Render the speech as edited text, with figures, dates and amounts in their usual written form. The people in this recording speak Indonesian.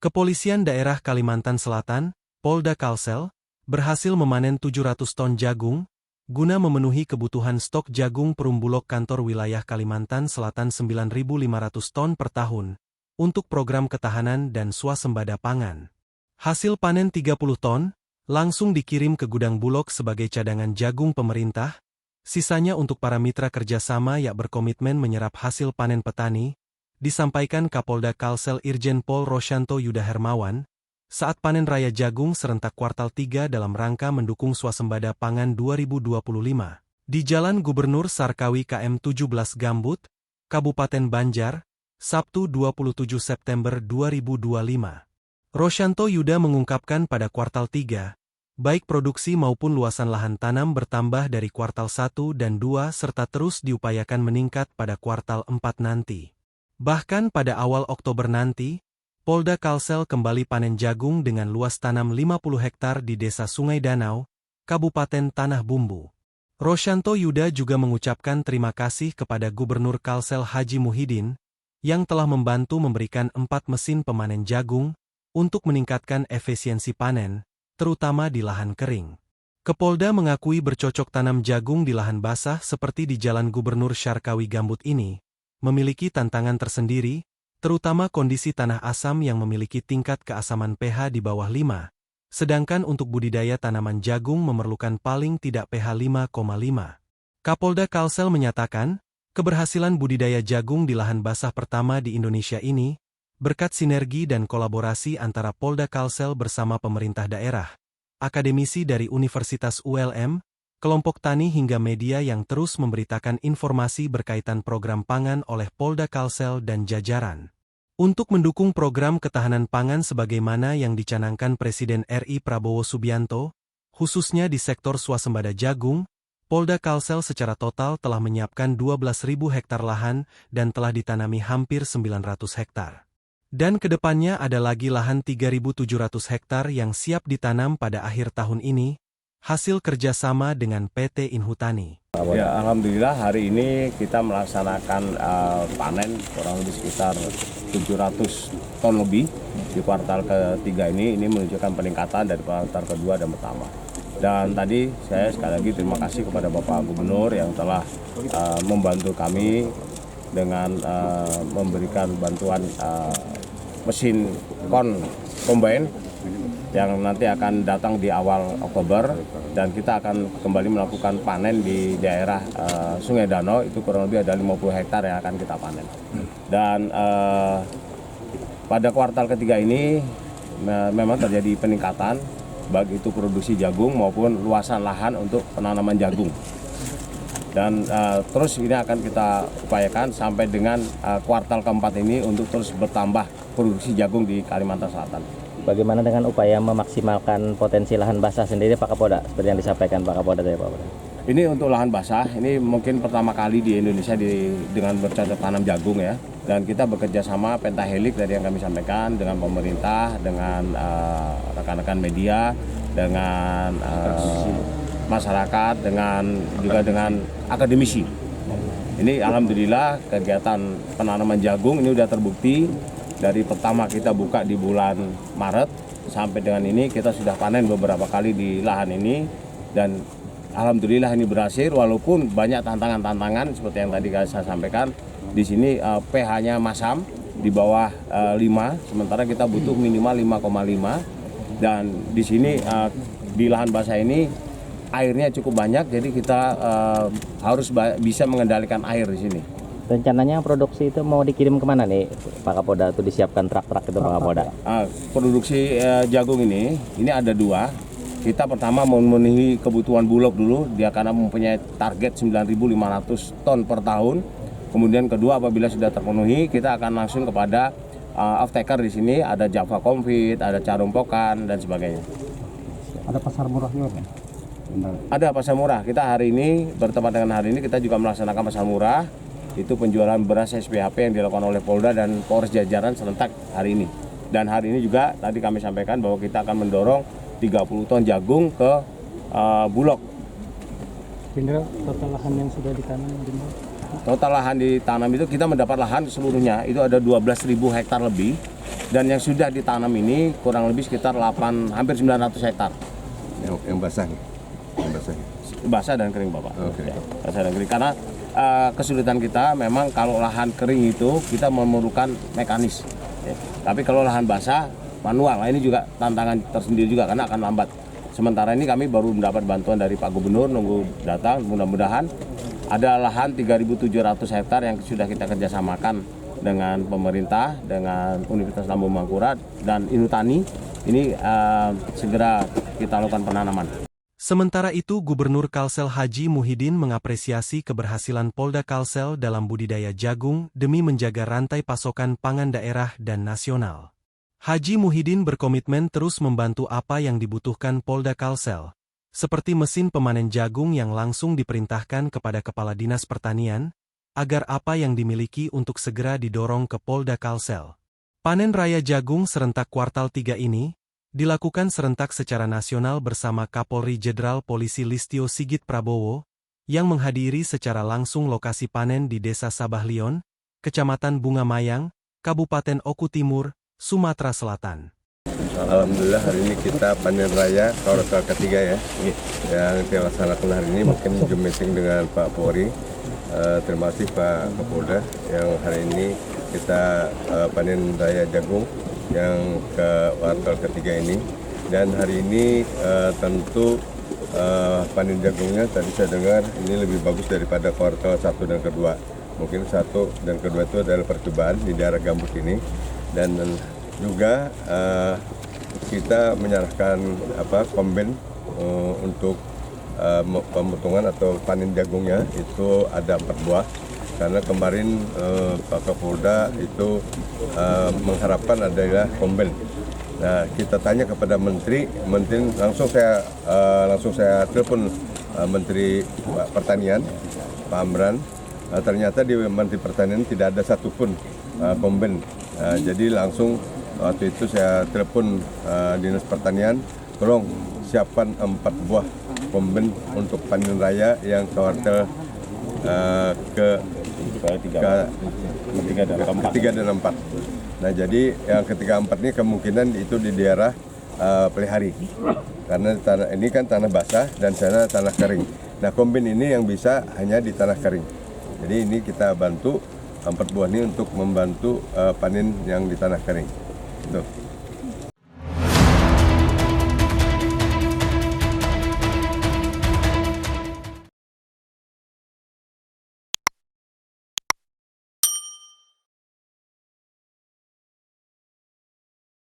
Kepolisian Daerah Kalimantan Selatan, Polda Kalsel, berhasil memanen 700 ton jagung, guna memenuhi kebutuhan stok jagung Perumbulok Kantor Wilayah Kalimantan Selatan 9.500 ton per tahun, untuk program ketahanan dan swasembada pangan. Hasil panen 30 ton, langsung dikirim ke gudang Bulog sebagai cadangan jagung pemerintah, sisanya untuk para mitra kerjasama yang berkomitmen menyerap hasil panen petani, disampaikan Kapolda Kalsel Irjen Pol Rosyanto Yuda Hermawan, saat panen raya jagung serentak kuartal 3 dalam rangka mendukung swasembada pangan 2025, di Jalan Gubernur Sarkawi KM 17 Gambut, Kabupaten Banjar, Sabtu 27 September 2025. Rosyanto Yuda mengungkapkan pada kuartal 3, baik produksi maupun luasan lahan tanam bertambah dari kuartal 1 dan 2 serta terus diupayakan meningkat pada kuartal 4 nanti. Bahkan pada awal Oktober nanti, Polda Kalsel kembali panen jagung dengan luas tanam 50 hektar di Desa Sungai Danau, Kabupaten Tanah Bumbu. Rosyanto Yuda juga mengucapkan terima kasih kepada Gubernur Kalsel Haji Muhyiddin, yang telah membantu memberikan 4 mesin pemanen jagung, untuk meningkatkan efisiensi panen, terutama di lahan kering. Kepolda mengakui bercocok tanam jagung di lahan basah seperti di Jalan Gubernur Sarkawi Gambut ini, memiliki tantangan tersendiri, terutama kondisi tanah asam yang memiliki tingkat keasaman pH di bawah 5, sedangkan untuk budidaya tanaman jagung memerlukan paling tidak pH 5,5. Kapolda Kalsel menyatakan, keberhasilan budidaya jagung di lahan basah pertama di Indonesia ini, berkat sinergi dan kolaborasi antara Polda Kalsel bersama pemerintah daerah, akademisi dari Universitas ULM, kelompok tani hingga media yang terus memberitakan informasi berkaitan program pangan oleh Polda Kalsel dan jajaran. Untuk mendukung program ketahanan pangan sebagaimana yang dicanangkan Presiden RI Prabowo Subianto, khususnya di sektor swasembada jagung, Polda Kalsel secara total telah menyiapkan 12.000 hektar lahan dan telah ditanami hampir 900 hektar. Dan kedepannya ada lagi lahan 3.700 hektar yang siap ditanam pada akhir tahun ini, hasil kerjasama dengan PT Inhutani. Ya, alhamdulillah hari ini kita melaksanakan panen kurang lebih sekitar 700 ton lebih di kuartal ketiga ini menunjukkan peningkatan dari kuartal kedua dan pertama. Dan tadi saya sekali lagi terima kasih kepada Bapak Gubernur yang telah membantu kami dengan memberikan bantuan mesin combine yang nanti akan datang di awal Oktober, dan kita akan kembali melakukan panen di daerah Sungai Danau, itu kurang lebih ada 50 hektar yang akan kita panen. Dan pada kuartal ketiga ini memang terjadi peningkatan, baik itu produksi jagung maupun luasan lahan untuk penanaman jagung. Dan terus ini akan kita upayakan sampai dengan kuartal keempat ini untuk terus bertambah produksi jagung di Kalimantan Selatan. Bagaimana dengan upaya memaksimalkan potensi lahan basah sendiri Pak Kapolda, seperti yang disampaikan Pak Kapolda tadi Pak Kapolda? Ini untuk lahan basah, ini mungkin pertama kali di Indonesia dengan bercocok tanam jagung ya. Dan kita bekerja sama pentahelik tadi yang kami sampaikan dengan pemerintah, dengan rekan-rekan media, dengan masyarakat, juga dengan akademisi. Ini alhamdulillah kegiatan penanaman jagung ini sudah terbukti. Dari pertama kita buka di bulan Maret sampai dengan ini kita sudah panen beberapa kali di lahan ini, dan alhamdulillah ini berhasil walaupun banyak tantangan-tantangan seperti yang tadi saya sampaikan. Di sini pH-nya masam di bawah 5, sementara kita butuh minimal 5,5, dan di sini di lahan basah ini airnya cukup banyak, jadi kita harus bisa mengendalikan air di sini. Rencananya produksi itu mau dikirim kemana nih Pak Kapolda, itu disiapkan truk-truk itu Pak Kapolda? Produksi jagung ini ada 2. Kita pertama memenuhi kebutuhan Bulog dulu, dia karena mempunyai target 9.500 ton per tahun. Kemudian kedua, apabila sudah terpenuhi, kita akan langsung kepada off-taker di sini, ada Java Comfit, ada Carum Pokan, dan sebagainya. Ada pasar murahnya kan? Ada pasar murah. Kita hari ini, bertepatan dengan hari ini, kita juga melaksanakan pasar murah. Itu penjualan beras SPHP yang dilakukan oleh Polda dan Polres jajaran serentak hari ini. Dan hari ini juga tadi kami sampaikan bahwa kita akan mendorong 30 ton jagung ke Bulog. Jenderal, total lahan yang sudah ditanam, Jenderal? Total lahan ditanam itu kita mendapat lahan seluruhnya itu ada 12.000 hektar lebih, dan yang sudah ditanam ini kurang lebih sekitar hampir 900 hektar. Yang basah nih? Yang basah. Basah dan kering, Bapak. Oke. Ya, basah dan kering. Karena kesulitan kita memang kalau lahan kering itu kita memerlukan mekanis. Ya. Tapi kalau lahan basah manual, ini juga tantangan tersendiri juga karena akan lambat. Sementara ini kami baru mendapat bantuan dari Pak Gubernur, nunggu datang, mudah-mudahan ada lahan 3.700 hektar yang sudah kita kerjasamakan dengan pemerintah, dengan Universitas Lambung Mangkurat dan Inutani. Ini segera kita lakukan penanaman. Sementara itu, Gubernur Kalsel Haji Muhyiddin mengapresiasi keberhasilan Polda Kalsel dalam budidaya jagung demi menjaga rantai pasokan pangan daerah dan nasional. Haji Muhyiddin berkomitmen terus membantu apa yang dibutuhkan Polda Kalsel, seperti mesin pemanen jagung yang langsung diperintahkan kepada Kepala Dinas Pertanian, agar apa yang dimiliki untuk segera didorong ke Polda Kalsel. Panen raya jagung serentak kuartal 3 ini dilakukan serentak secara nasional bersama Kapolri Jenderal Polisi Listio Sigit Prabowo, yang menghadiri secara langsung lokasi panen di Desa Sabahlion, Kecamatan Bunga Mayang, Kabupaten Oku Timur, Sumatera Selatan. Alhamdulillah hari ini kita panen raya kuartal ketiga ya, yang dilaksanakan hari ini mungkin Zoom meeting dengan Pak Polri. Terima kasih Pak Kapolda yang hari ini kita panen raya jagung yang ke kuartal ketiga ini, dan hari ini tentu panen jagungnya tadi saya dengar ini lebih bagus daripada kuartal 1 dan kedua. Mungkin 1 dan kedua itu adalah percobaan di daerah gambut ini, dan juga kita menyerahkan komben untuk pemotongan atau panen jagungnya itu ada 4 buah. Karena kemarin Pak Kapolda itu mengharapkan adalah komben. Nah, kita tanya kepada Menteri langsung saya telepon Menteri Pertanian, Pak Amran. Ternyata di Menteri Pertanian tidak ada satupun komben. Jadi langsung waktu itu saya telepon Dinas Pertanian, tolong siapkan 4 buah komben untuk panen raya yang kuartal ketiga dan 4. Nah, jadi yang ketiga 4 ini kemungkinan itu di daerah Pelihari, karena tanah ini kan tanah basah dan sana tanah kering. Nah, komben ini yang bisa hanya di tanah kering. Jadi ini kita bantu 4 buah ini untuk membantu panen yang di tanah kering. Tuh.